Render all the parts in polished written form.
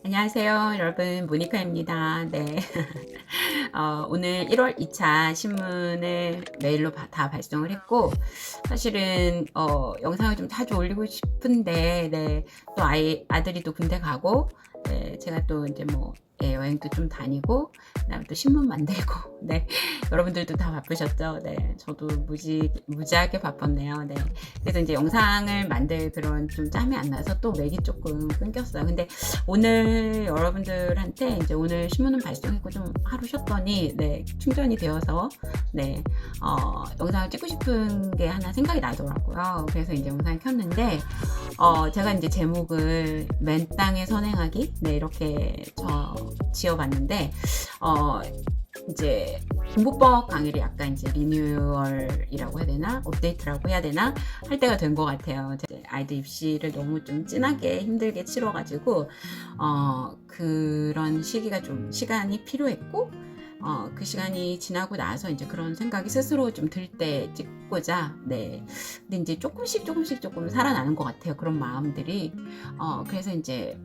안녕하세요, 여러분. 모니카입니다. 네. 오늘 1월 2차 신문을 메일로 다 발송을 했고, 사실은 영상을 좀 자주 올리고 싶은데, 네, 또 아들이 또 군대 가고, 네, 제가 또 이제 뭐 여행도 좀 다니고, 그다음에 또 신문 만들고, 네, 여러분들도 다 바쁘셨죠? 네, 저도 무지하게 바빴네요. 네, 그래서 이제 영상을 만들 그런 좀 짬이 안 나서 또 맥이 조금 끊겼어요. 근데 오늘 여러분들한테 이제 오늘 신문은 발송했고 좀 하루 쉬었더니 네, 충전이 되어서 네, 영상을 찍고 싶은 게 하나 생각이 나더라고요. 그래서 이제 영상을 켰는데 제가 이제 제목을 맨 땅에 선행하기 네, 이렇게 지어봤는데 이제 공부법 강의를 약간 이제 리뉴얼이라고 해야 되나 업데이트라고 해야 되나 할 때가 된 것 같아요. 아이들 입시를 너무 좀 진하게 힘들게 치러가지고 그런 시기가 좀 시간이 필요했고 그 시간이 지나고 나서 이제 그런 생각이 스스로 좀 들 때 찍고자 네 근데 이제 조금씩 조금 살아나는 것 같아요. 그런 마음들이 그래서 이제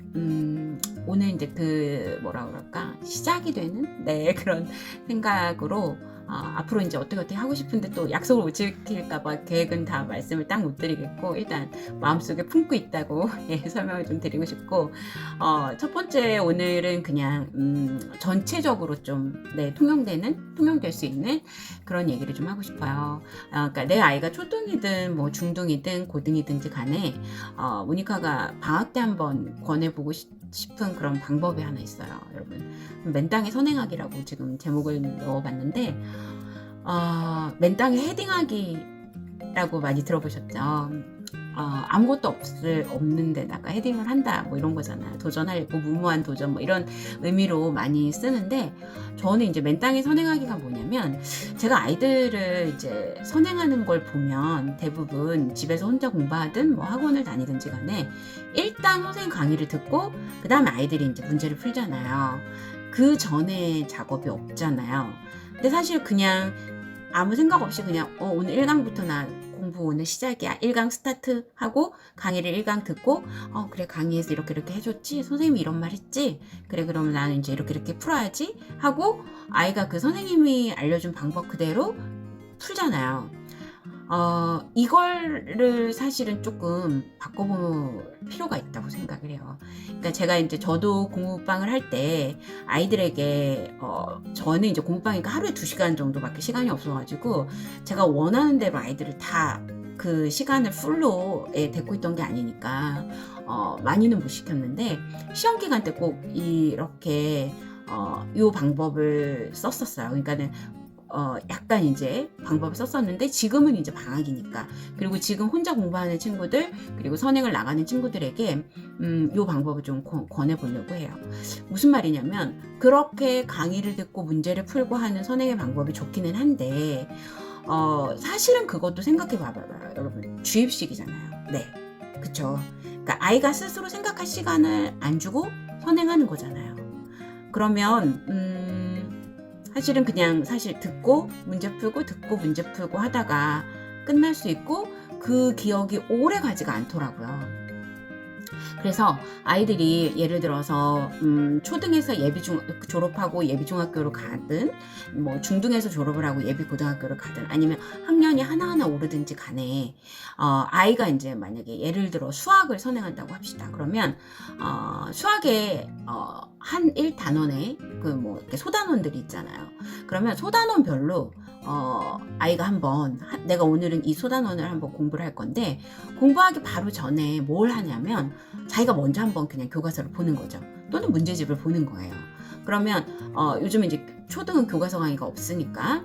오늘 이제 그 뭐라 그럴까 시작이 되는 네 그런 생각으로 앞으로 이제 어떻게 하고 싶은데 또 약속을 못 지킬까봐 계획은 다 말씀을 딱 못 드리겠고 일단 마음속에 품고 있다고 예, 설명을 좀 드리고 싶고 첫 번째 오늘은 그냥 전체적으로 좀 네, 통용될 수 있는 그런 얘기를 좀 하고 싶어요. 그러니까 내 아이가 초등이든 뭐 중등이든 고등이든지 간에 모니카가 방학 때 한번 권해보고 싶은 그런 방법이 하나 있어요, 여러분. 맨 땅에 선행하기라고 지금 제목을 넣어봤는데 맨 땅에 헤딩하기라고 많이 들어보셨죠? 아무것도 없는 데다가 헤딩을 한다 뭐 이런 거잖아요. 도전하려고 무모한 도전 뭐 이런 의미로 많이 쓰는데 저는 이제 맨 땅에 선행하기가 뭐냐면 제가 아이들을 이제 선행하는 걸 보면 대부분 집에서 혼자 공부하든 뭐 학원을 다니든지 간에 일단 선생님 강의를 듣고 그 다음에 아이들이 이제 문제를 풀잖아요. 그 전에 작업이 없잖아요. 근데 사실 그냥 아무 생각 없이 그냥 오늘 1강부터 나 공부 오늘 시작이야. 1강 스타트 하고 강의를 1강 듣고 그래 강의에서 이렇게 해줬지. 선생님이 이런 말 했지. 그래 그러면 나는 이제 이렇게 풀어야지 하고 아이가 그 선생님이 알려준 방법 그대로 풀잖아요. 이거를 사실은 조금 바꿔볼 필요가 있다고 생각을 해요. 그러니까 제가 이제 저도 공부방을 할 때 아이들에게 저는 이제 공부방이니까 하루에 2시간 정도밖에 시간이 없어가지고 제가 원하는 대로 아이들을 다 그 시간을 풀로 데리고 있던 게 아니니까 많이는 못 시켰는데 시험 기간 때 꼭 이렇게 이 방법을 썼었어요. 그러니까는 약간 이제 방법을 썼었는데 지금은 이제 방학이니까 그리고 지금 혼자 공부하는 친구들 그리고 선행을 나가는 친구들에게 이 방법을 좀 권해보려고 해요. 무슨 말이냐면 그렇게 강의를 듣고 문제를 풀고 하는 선행의 방법이 좋기는 한데 사실은 그것도 생각해 봐봐요 여러분. 주입식이잖아요. 네 그쵸. 그러니까 아이가 스스로 생각할 시간을 안 주고 선행하는 거잖아요. 그러면 사실은 그냥 듣고 문제 풀고 하다가 끝날 수 있고 그 기억이 오래 가지가 않더라고요. 그래서 아이들이 예를 들어서 초등에서 졸업하고 예비중학교로 가든 뭐 중등에서 졸업을 하고 예비고등학교를 가든 아니면 학년이 하나하나 오르든지 간에 아이가 이제 만약에 예를 들어 수학을 선행한다고 합시다. 그러면 수학에 한 1단원에 그 뭐 이렇게 소단원들이 있잖아요. 그러면 소단원별로 아이가 한번 내가 오늘은 이 소단원을 한번 공부를 할 건데 공부하기 바로 전에 뭘 하냐면 자기가 먼저 한번 그냥 교과서를 보는 거죠. 또는 문제집을 보는 거예요. 그러면 요즘은 이제 초등은 교과서 강의가 없으니까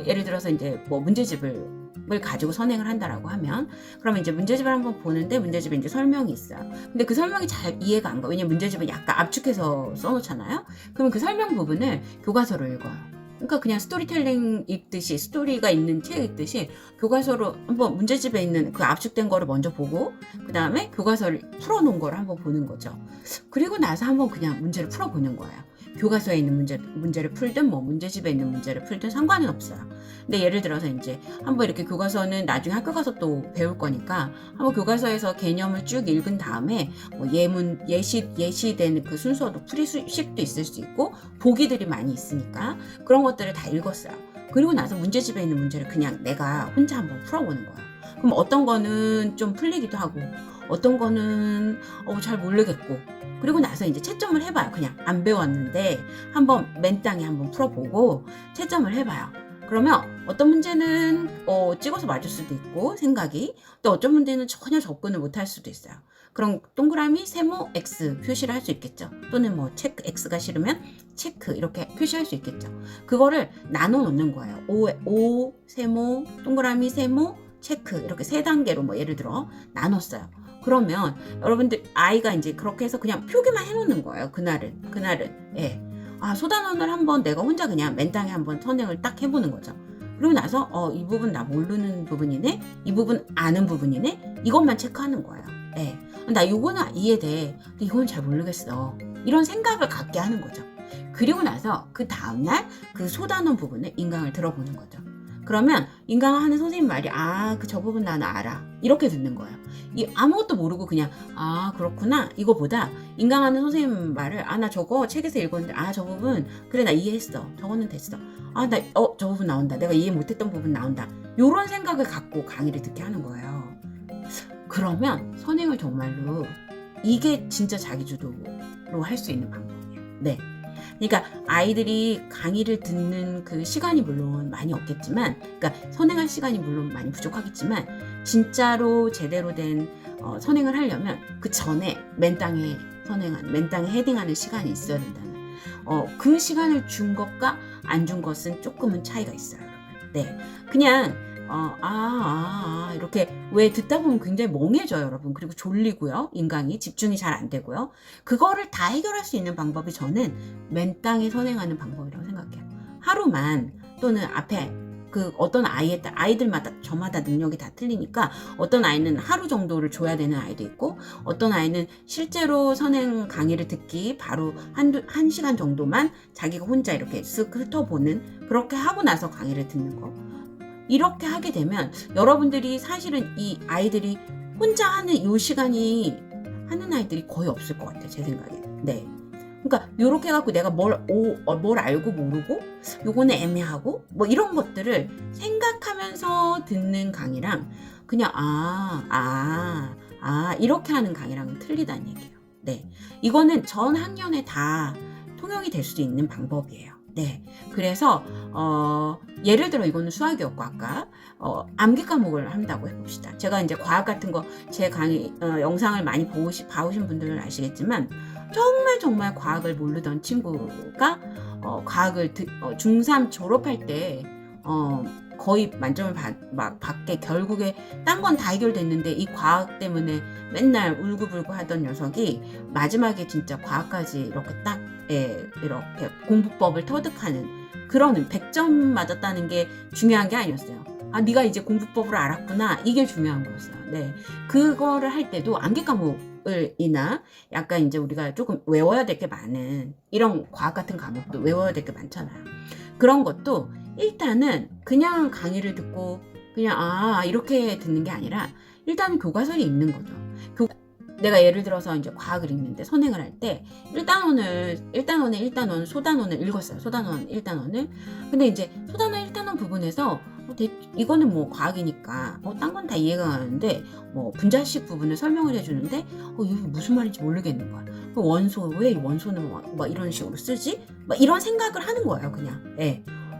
예를 들어서 이제 뭐 문제집을 가지고 선행을 한다라고 하면 그러면 이제 문제집을 한번 보는데 문제집에 이제 설명이 있어요. 근데 그 설명이 잘 이해가 안 가. 왜냐면 문제집은 약간 압축해서 써놓잖아요. 그러면 그 설명 부분을 교과서로 읽어요. 그러니까 그냥 스토리텔링 읽듯이 스토리가 있는 책 읽듯이 교과서로 한번 문제집에 있는 그 압축된 거를 먼저 보고 그 다음에 교과서를 풀어놓은 거를 한번 보는 거죠. 그리고 나서 한번 그냥 문제를 풀어보는 거예요. 교과서에 있는 문제를 풀든 뭐 문제집에 있는 문제를 풀든 상관은 없어요. 근데 예를 들어서 이제 한번 이렇게 교과서는 나중에 학교 가서 또 배울 거니까 한번 교과서에서 개념을 쭉 읽은 다음에 뭐 예시된 그 순서도 풀이식도 있을 수 있고 보기들이 많이 있으니까 그런 것들을 다 읽었어요. 그리고 나서 문제집에 있는 문제를 그냥 내가 혼자 한번 풀어보는 거예요. 그럼 어떤 거는 좀 풀리기도 하고 어떤 거는 잘 모르겠고 그리고 나서 이제 채점을 해봐요. 그냥 안 배웠는데 한번 맨땅에 한번 풀어보고 채점을 해봐요. 그러면 어떤 문제는 찍어서 맞을 수도 있고 생각이 또 어떤 문제는 전혀 접근을 못할 수도 있어요. 그럼 동그라미, 세모, X 표시를 할 수 있겠죠. 또는 뭐 체크, X가 싫으면 체크 이렇게 표시할 수 있겠죠. 그거를 나눠 놓는 거예요. O, 세모, 동그라미, 세모, 체크 이렇게 세 단계로 뭐 예를 들어 나눴어요. 그러면 여러분들 아이가 이제 그렇게 해서 그냥 표기만 해놓는 거예요. 그날은 예. 소단원을 한번 내가 혼자 그냥 맨땅에 한번 선행을 딱 해보는 거죠. 그리고 나서 이 부분 나 모르는 부분이네, 이 부분 아는 부분이네, 이것만 체크하는 거예요. 예. 나 이거는 이해돼, 근데 이건 잘 모르겠어. 이런 생각을 갖게 하는 거죠. 그리고 나서 그 다음날 그 소단원 부분에 인강을 들어보는 거죠. 그러면 인강하는 선생님 말이 저 부분 나는 알아 이렇게 듣는 거예요. 아무것도 모르고 그냥 그렇구나 이거보다 인강하는 선생님 말을 나 저거 책에서 읽었는데 저 부분 그래 나 이해했어, 저거는 됐어, 저 부분 나온다, 내가 이해 못했던 부분 나온다, 요런 생각을 갖고 강의를 듣게 하는 거예요. 그러면 선행을 정말로 이게 진짜 자기주도로 할 수 있는 방법이에요. 네. 그러니까 아이들이 강의를 듣는 그 시간이 물론 많이 없겠지만, 그러니까 선행할 시간이 물론 많이 부족하겠지만, 진짜로 제대로 된 선행을 하려면 그 전에 맨땅에 헤딩하는 시간이 있어야 된다는. 그 시간을 준 것과 안 준 것은 조금은 차이가 있어요, 여러분. 네, 그냥 이렇게 왜 듣다 보면 굉장히 멍해져요, 여러분. 그리고 졸리고요. 인강이 집중이 잘 안 되고요. 그거를 다 해결할 수 있는 방법이 저는 맨땅에 선행하는 방법이라고 생각해요. 하루만 또는 앞에 그 어떤 아이들마다 저마다 능력이 다 틀리니까 어떤 아이는 하루 정도를 줘야 되는 아이도 있고 어떤 아이는 실제로 선행 강의를 듣기 바로 한 시간 정도만 자기가 혼자 이렇게 쓱 훑어보는 그렇게 하고 나서 강의를 듣는 거. 이렇게 하게 되면 여러분들이 사실은 이 아이들이 혼자 하는 이 시간이 하는 아이들이 거의 없을 것 같아요, 제 생각에. 네. 그러니까 요렇게 해갖고 내가 뭘 알고 모르고 요거는 애매하고 뭐 이런 것들을 생각하면서 듣는 강의랑 그냥 이렇게 하는 강의랑은 틀리다는 얘기예요. 네. 이거는 전 학년에 다 통용이 될 수 있는 방법이에요. 네. 그래서 예를 들어 이거는 수학이었고 아까 암기 과목을 한다고 해봅시다. 제가 이제 과학 같은 거 제 강의 영상을 많이 봐오신 분들은 아시겠지만 정말 과학을 모르던 친구가 과학을 중3 졸업할 때 거의 만점을 받게 결국에 딴 건 다 해결됐는데 이 과학 때문에 맨날 울고불고 하던 녀석이 마지막에 진짜 과학까지 이렇게 딱 이렇게 공부법을 터득하는 그런 100점 맞았다는 게 중요한 게 아니었어요. 네가 이제 공부법을 알았구나, 이게 중요한 거였어요. 네, 그거를 할 때도 암기 과목이나 약간 이제 우리가 조금 외워야 될 게 많은 이런 과학 같은 과목도 외워야 될 게 많잖아요. 그런 것도 일단은 그냥 강의를 듣고 그냥 이렇게 듣는 게 아니라 일단은 교과서에 있는 거죠. 내가 예를 들어서 이제 과학을 읽는데 선행을 할 때 1단원, 소단원을 읽었어요. 소단원 1단원을. 근데 이제 소단원 1단원 부분에서 이거는 뭐 과학이니까 딴 건 다 이해가 가는데 뭐 분자식 부분을 설명을 해주는데 이게 무슨 말인지 모르겠는 거야. 원소, 왜 원소는 막 이런 식으로 쓰지? 막 이런 생각을 하는 거예요. 그냥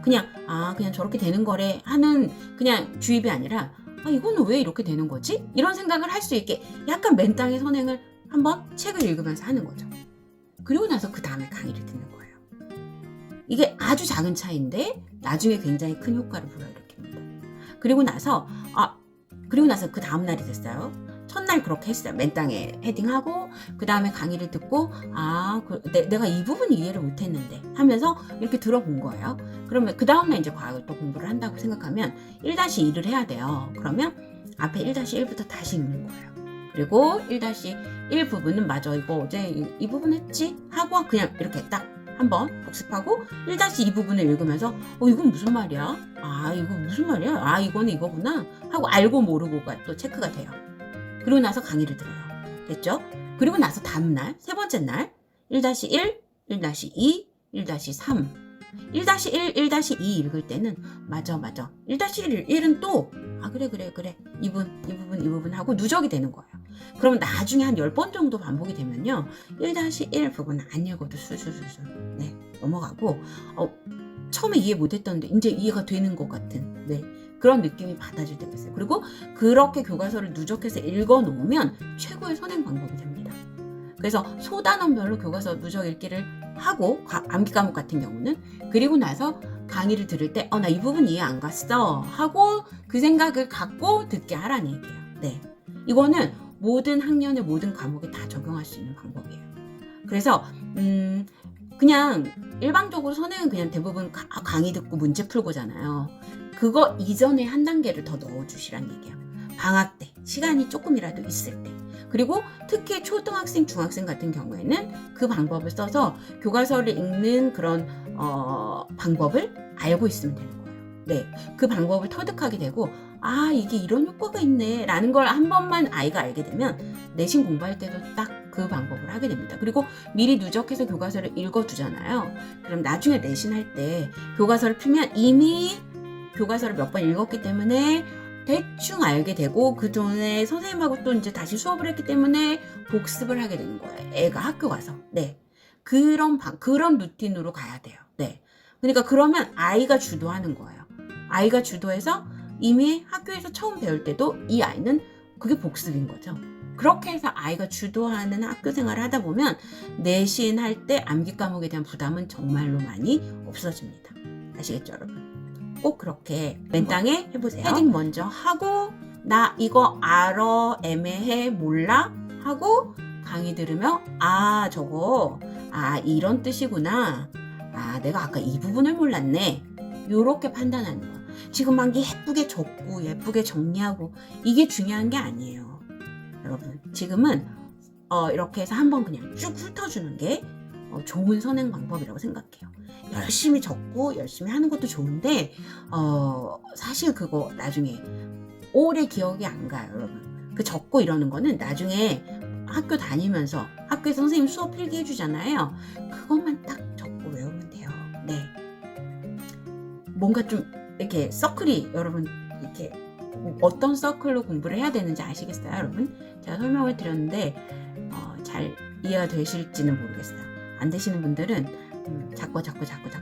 그냥 저렇게 되는 거래 하는 그냥 주입이 아니라 이거는 왜 이렇게 되는 거지? 이런 생각을 할 수 있게 약간 맨땅에 선행을 한번 책을 읽으면서 하는 거죠. 그리고 나서 그 다음에 강의를 듣는 거예요. 이게 아주 작은 차이인데 나중에 굉장히 큰 효과를 불어일으킵니다. 그리고 나서 그 다음날이 됐어요. 첫날 그렇게 했어요. 맨땅에 헤딩하고 그 다음에 강의를 듣고 내가 이 부분 이해를 못했는데 하면서 이렇게 들어본 거예요. 그러면 그 다음날 이제 과학을 또 공부를 한다고 생각하면 1-2를 해야 돼요. 그러면 앞에 1-1부터 다시 읽는 거예요. 그리고 1-1 부분은 맞아, 이거 어제 이 부분 했지? 하고 그냥 이렇게 딱 한번 복습하고 1-2 부분을 읽으면서 이건 무슨 말이야? 이거 무슨 말이야? 이거는 이거구나 하고 알고 모르고가 또 체크가 돼요. 그리고 나서 강의를 들어요. 됐죠? 그리고 나서 다음날 세 번째 날 1-1, 1-2, 1-3 1-1, 1-2 읽을 때는 맞아 1-1은 또 그래 이 부분 하고 누적이 되는 거예요. 그러면 나중에 한 10번 정도 반복이 되면요 1-1 부분 안 읽어도 술술술술 넘어가고 처음에 이해 못했던데 이제 이해가 되는 것 같은 그런 느낌이 받아질 때가 있어요. 그리고 그렇게 교과서를 누적해서 읽어 놓으면 최고의 선행 방법이 됩니다. 그래서 소단원별로 교과서 누적 읽기를 하고 암기 과목 같은 경우는 그리고 나서 강의를 들을 때 나 이 부분 이해 안 갔어 하고 그 생각을 갖고 듣게 하라는 얘기예요. 이거는 모든 학년의 모든 과목에 다 적용할 수 있는 방법이에요. 그래서 그냥 일방적으로 선행은 그냥 대부분 강의 듣고 문제 풀고잖아요. 그거 이전에 한 단계를 더 넣어주시란 얘기예요. 방학 때 시간이 조금이라도 있을 때 그리고 특히 초등학생 중학생 같은 경우에는 그 방법을 써서 교과서를 읽는 그런 방법을 알고 있으면 되는 거예요. 그 방법을 터득하게 되고 이게 이런 효과가 있네 라는 걸 한 번만 아이가 알게 되면 내신 공부할 때도 딱 그 방법을 하게 됩니다. 그리고 미리 누적해서 교과서를 읽어두잖아요. 그럼 나중에 내신할 때 교과서를 풀면 이미 교과서를 몇 번 읽었기 때문에 대충 알게 되고 그 전에 선생님하고 또 이제 다시 수업을 했기 때문에 복습을 하게 되는 거예요. 애가 학교 가서. 그런 루틴으로 가야 돼요. 그러니까 그러면 아이가 주도하는 거예요. 아이가 주도해서 이미 학교에서 처음 배울 때도 이 아이는 그게 복습인 거죠. 그렇게 해서 아이가 주도하는 학교 생활을 하다 보면 내신할 때 암기 과목에 대한 부담은 정말로 많이 없어집니다. 아시겠죠, 여러분? 꼭 그렇게 맨땅에 해보세요. 헤딩 먼저 하고 나 이거 알아, 애매해, 몰라 하고 강의 들으며 저거 이런 뜻이구나. 내가 아까 이 부분을 몰랐네. 요렇게 판단하는 거. 지금 막 예쁘게 적고 예쁘게 정리하고 이게 중요한 게 아니에요. 여러분 지금은 이렇게 해서 한번 그냥 쭉 훑어주는 게 좋은 선행 방법이라고 생각해요. 열심히 적고 열심히 하는 것도 좋은데 사실 그거 나중에 오래 기억이 안 가요. 여러분 그 적고 이러는 거는 나중에 학교 다니면서 학교에서 선생님 수업 필기 해주잖아요. 그것만 딱 적고 외우면 돼요. 뭔가 좀 이렇게 서클이 여러분 이렇게 어떤 서클로 공부를 해야 되는지 아시겠어요, 여러분? 제가 설명을 드렸는데 잘 이해가 되실지는 모르겠어요. 안 되시는 분들은 자꾸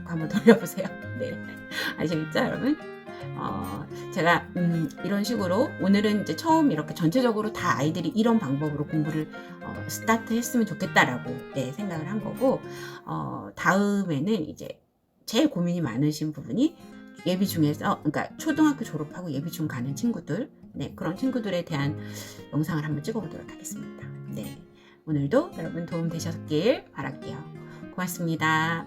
한번 돌려보세요. 아시겠죠, 여러분? 제가 이런 식으로 오늘은 이제 처음 이렇게 전체적으로 다 아이들이 이런 방법으로 공부를 스타트 했으면 좋겠다라고 생각을 한 거고 다음에는 이제 제일 고민이 많으신 부분이 예비 중에서 그러니까 초등학교 졸업하고 예비 중 가는 친구들 그런 친구들에 대한 영상을 한번 찍어보도록 하겠습니다. 오늘도 여러분 도움 되셨길 바랄게요. 고맙습니다.